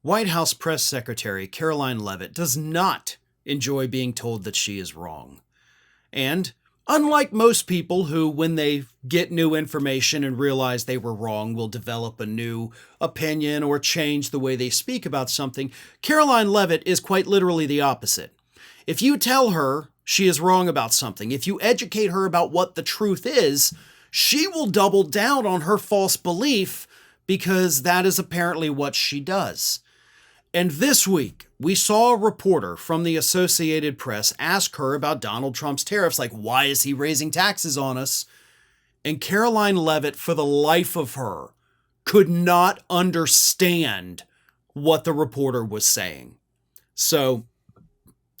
White House Press Secretary Karoline Leavitt does not enjoy being told that she is wrong. And unlike most people who, when they get new information and realize they were wrong, will develop a new opinion or change the way they speak about something, Karoline Leavitt is quite literally the opposite. If you tell her she is wrong about something, if you educate her about what the truth is, she will double down on her false belief because that is apparently what she does. And this week, we saw a reporter from the Associated Press ask her about Donald Trump's tariffs, like, why is he raising taxes on us? And Karoline Leavitt, for the life of her, could not understand what the reporter was saying. So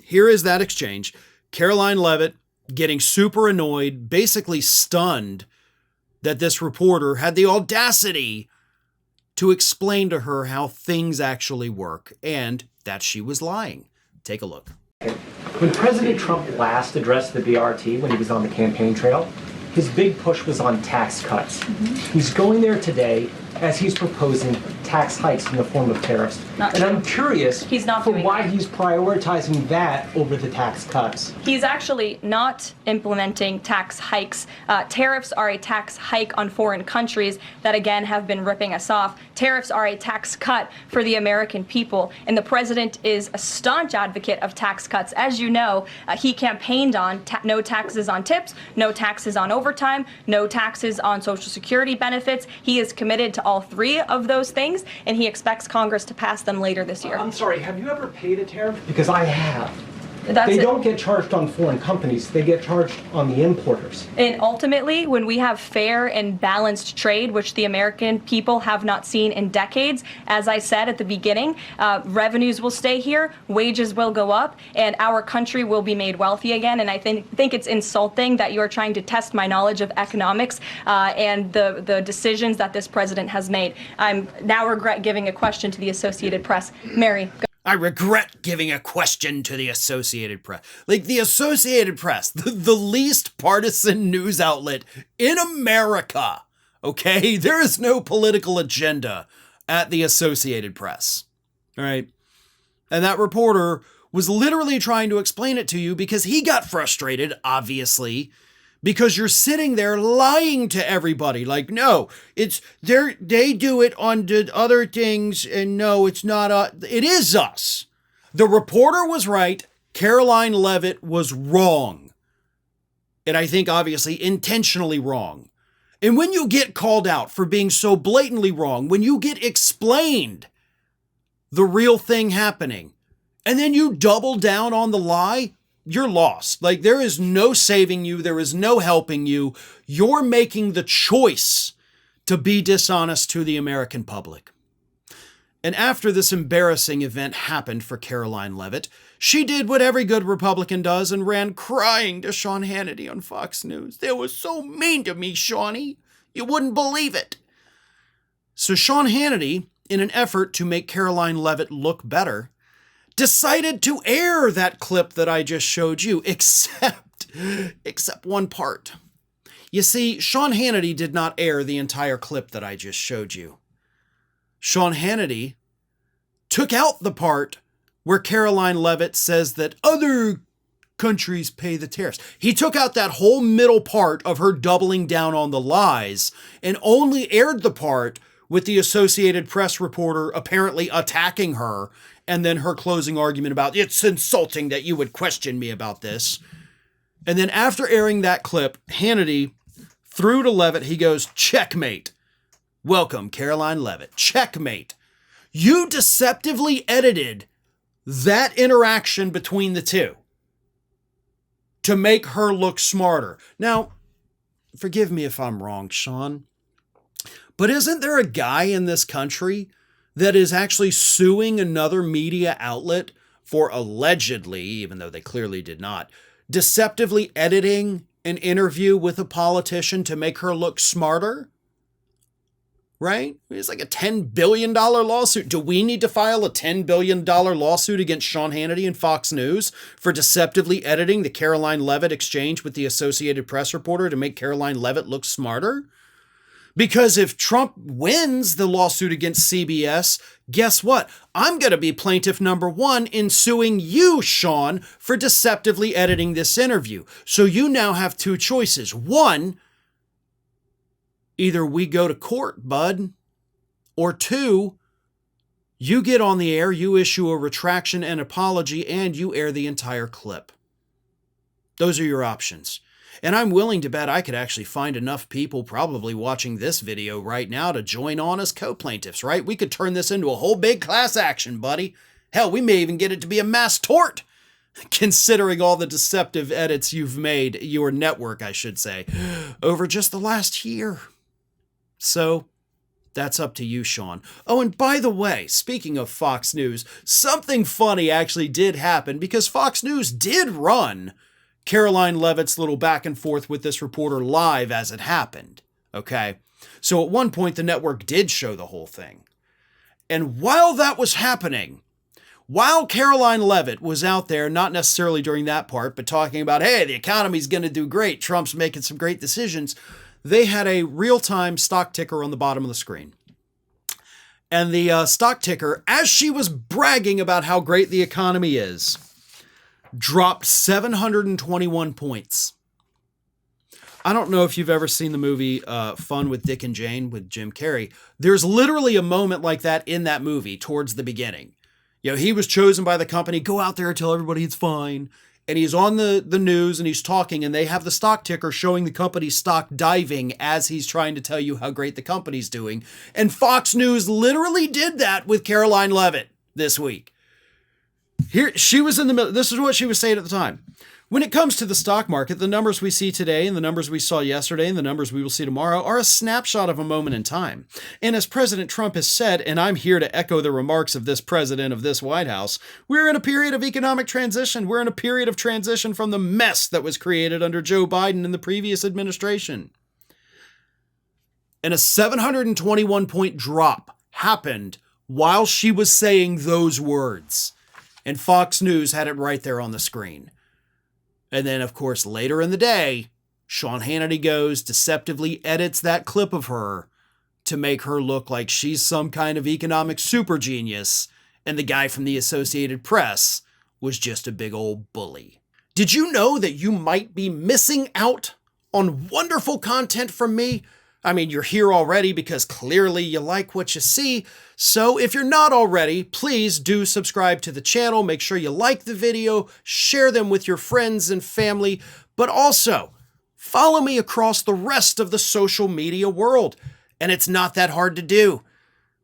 here is that exchange. Karoline Leavitt getting super annoyed, basically stunned that this reporter had the audacity to explain to her how things actually work and that she was lying. Take a look. When President Trump last addressed the BRT when he was on the campaign trail, his big push was on tax cuts. He's going there today as he's proposing tax hikes in the form of tariffs. I'm curious why he's prioritizing that over the tax cuts. He's actually not implementing tax hikes. Tariffs are a tax hike on foreign countries that, again, have been ripping us off. Tariffs are a tax cut for the American people, and the president is a staunch advocate of tax cuts. As you know, he campaigned on no taxes on tips, no taxes on overtime, no taxes on Social Security benefits. He is committed to all three of those things, and he expects Congress to pass them later this year. I'm sorry, have you ever paid a tariff? Because I have. They don't get charged on foreign companies, they get charged on the importers. And ultimately, when we have fair and balanced trade, which the American people have not seen in decades, as I said at the beginning, revenues will stay here, wages will go up, and our country will be made wealthy again. And I think it's insulting that you're trying to test my knowledge of economics and the decisions that this president has made. I now regret giving a question to the Associated Press. Mary, go. I regret giving a question to the Associated Press. Like, the Associated Press, the least partisan news outlet in America, okay? There is no political agenda at the Associated Press, all right? And that reporter was literally trying to explain it to you because he got frustrated, obviously, because you're sitting there lying to everybody. Like, no, they do it on the other things, and no, it's not it is us. The reporter was right. Karoline Leavitt was wrong. And I think, obviously, intentionally wrong. And when you get called out for being so blatantly wrong, when you get explained the real thing happening, and then you double down on the lie, you're lost. Like, there is no saving you. There is no helping you. You're making the choice to be dishonest to the American public. And after this embarrassing event happened for Karoline Leavitt, she did what every good Republican does and ran crying to Sean Hannity on Fox News. They were so mean to me, Shawnee. You wouldn't believe it. So Sean Hannity, in an effort to make Karoline Leavitt look better, decided to air that clip that I just showed you, except one part. You see, Sean Hannity did not air the entire clip that I just showed you. Sean Hannity took out the part where Karoline Leavitt says that other countries pay the tariffs. He took out that whole middle part of her doubling down on the lies and only aired the part with the Associated Press reporter apparently attacking her, and then her closing argument about, it's insulting that you would question me about this. And then after airing that clip, Hannity threw to Leavitt, he goes, checkmate. Welcome, Karoline Leavitt. Checkmate. You deceptively edited that interaction between the two to make her look smarter. Now, forgive me if I'm wrong, Sean, but isn't there a guy in this country that is actually suing another media outlet for allegedly, even though they clearly did not, deceptively editing an interview with a politician to make her look smarter? Right? It's like a $10 billion lawsuit. Do we need to file a $10 billion lawsuit against Sean Hannity and Fox News for deceptively editing the Karoline Leavitt exchange with the Associated Press reporter to make Karoline Leavitt look smarter? Because if Trump wins the lawsuit against CBS, guess what? I'm going to be plaintiff number one in suing you, Sean, for deceptively editing this interview. So you now have two choices. One, either we go to court, bud, or two, you get on the air, you issue a retraction and apology, and you air the entire clip. Those are your options. And I'm willing to bet I could actually find enough people probably watching this video right now to join on as co-plaintiffs, right? We could turn this into a whole big class action, buddy. Hell, we may even get it to be a mass tort, considering all the deceptive edits you've made, your network, I should say, over just the last year. So that's up to you, Sean. Oh, and by the way, speaking of Fox News, something funny actually did happen because Fox News did run Karoline Leavitt's little back and forth with this reporter live as it happened. Okay. So at one point, the network did show the whole thing. And while that was happening, while Karoline Leavitt was out there, not necessarily during that part, but talking about, hey, the economy's going to do great, Trump's making some great decisions, they had a real-time stock ticker on the bottom of the screen. And the stock ticker, as she was bragging about how great the economy is, dropped 721 points. I don't know if you've ever seen the movie Fun with Dick and Jane with Jim Carrey. There's literally a moment like that in that movie towards the beginning. You know, he was chosen by the company, go out there, tell everybody it's fine. And he's on the news and he's talking and they have the stock ticker showing the company's stock diving as he's trying to tell you how great the company's doing. And Fox News literally did that with Karoline Leavitt this week. Here, she was in the middle. This is what she was saying at the time. When it comes to the stock market, the numbers we see today and the numbers we saw yesterday and the numbers we will see tomorrow are a snapshot of a moment in time. And as President Trump has said, and I'm here to echo the remarks of this president of this White House, we're in a period of economic transition. We're in a period of transition from the mess that was created under Joe Biden and the previous administration. And a 721-point drop happened while she was saying those words. And Fox News had it right there on the screen. And then, of course, later in the day, Sean Hannity goes, deceptively edits that clip of her to make her look like she's some kind of economic super genius, and the guy from the Associated Press was just a big old bully. Did you know that you might be missing out on wonderful content from me? I mean, you're here already because clearly you like what you see. So if you're not already, please do subscribe to the channel. Make sure you like the video, share them with your friends and family, but also follow me across the rest of the social media world. And it's not that hard to do.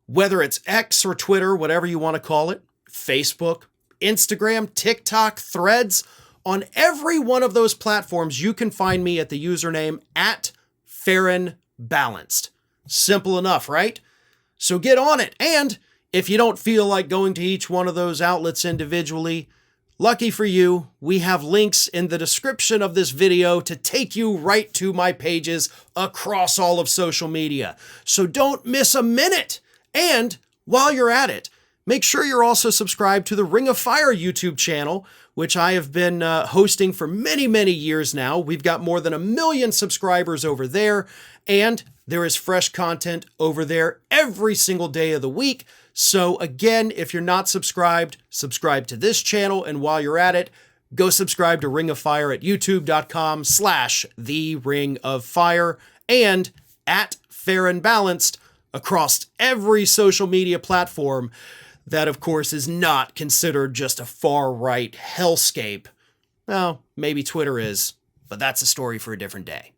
Whether it's X or Twitter, whatever you want to call it, Facebook, Instagram, TikTok, Threads, on every one of those platforms, you can find me at the username @FarronBalanced. Simple enough, right? So get on it. And if you don't feel like going to each one of those outlets individually, lucky for you, we have links in the description of this video to take you right to my pages across all of social media. So don't miss a minute. And while you're at it, make sure you're also subscribed to the Ring of Fire YouTube channel, which I have been hosting for many, many years now. We've got more than 1 million subscribers over there, and there is fresh content over there every single day of the week. So again, if you're not subscribed, subscribe to this channel, and while you're at it, go subscribe to Ring of Fire at youtube.com/The Ring of Fire and @FarronBalanced across every social media platform that, of course, is not considered just a far-right hellscape. Well, maybe Twitter is, but that's a story for a different day.